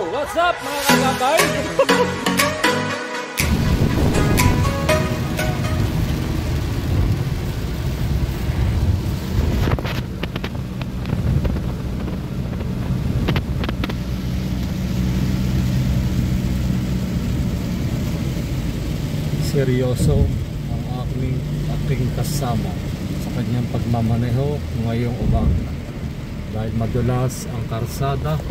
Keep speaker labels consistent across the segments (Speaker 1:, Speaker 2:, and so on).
Speaker 1: What's up mga kakabay? Seryoso ang aking kasama sa kanyang pagmamaneho ngayong umaga dahil madulas ang karsada.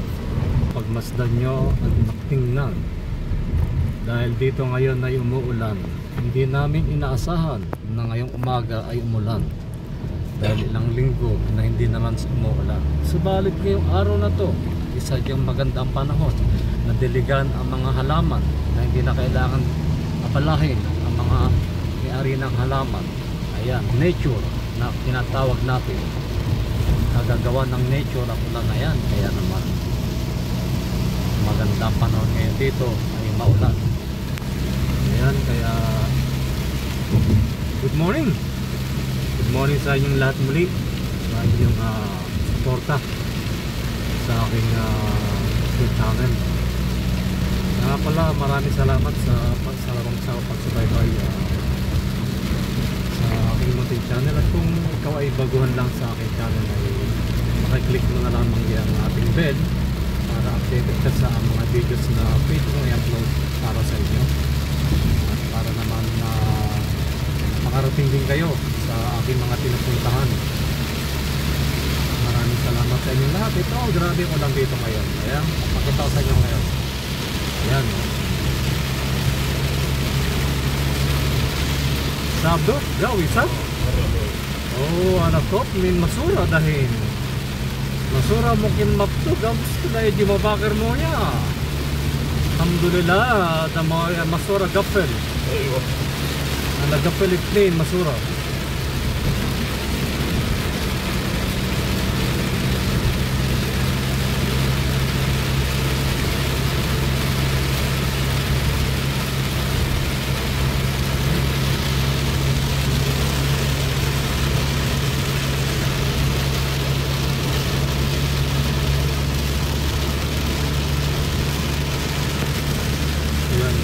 Speaker 1: Pagmasdan nyo at maktingnan dahil dito ngayon ay umuulan. Hindi namin inaasahan na ngayong umaga ay umulan dahil ilang linggo na hindi naman umuulan. Subalit ngayong araw na to, isa diyang magandang panahon na diligan ang mga halaman na hindi na kailangan apalahin ang mga may-ari ng halaman. Ayan, nature na tinatawag natin. Nagagawa ng nature ang ulan na yan. Kaya naman magandang panahon ngayon dito ay maulan. Ayan, kaya good morning sa inyong lahat muli, sa inyong suporta sa aking YouTube channel. Kaya pala maraming salamat sa pagsubaybay sa aking munting channel. At kung ikaw ay baguhan lang sa aking channel ay makiklik mo na lamang yung ating bell para updated ka sa mga videos na pwede kong i-upload para sa inyo at para naman na makarating din kayo sa aking mga pinupuntahan. Maraming salamat sa inyo lahat. Ito, grabe yung ulan dito ngayon. Ayan, pakita ko sa inyo ngayon. Ayan, sabdo, gawi sab. Oh, anak ko, min masura dahin. Masura mungkin mapto gabs kaya di mabakar mo niya. Alhamdulillah, da masura gafel. Aywa. Ana gafel plain masura.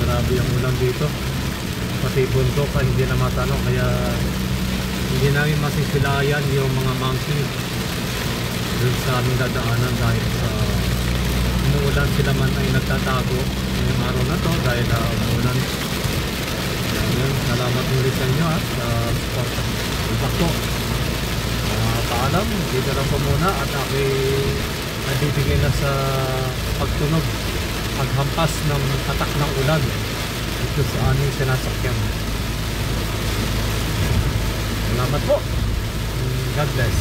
Speaker 1: Grabe yung ulan dito, pati bundok ay hindi na matanong, kaya hindi namin masisilayan yung mga monkey dun sa aming dadaanan dahil sa umuulan. Sila man ay nagtatago ngayong araw na to dahil umuulan. Salamat muli sa inyo at support. Iba po, paalam, dito lang po muna at nabibigay na sa pagtunog, paghampas ng atak ng ulan ito sa aming sinasakyan. Salamat po. God bless.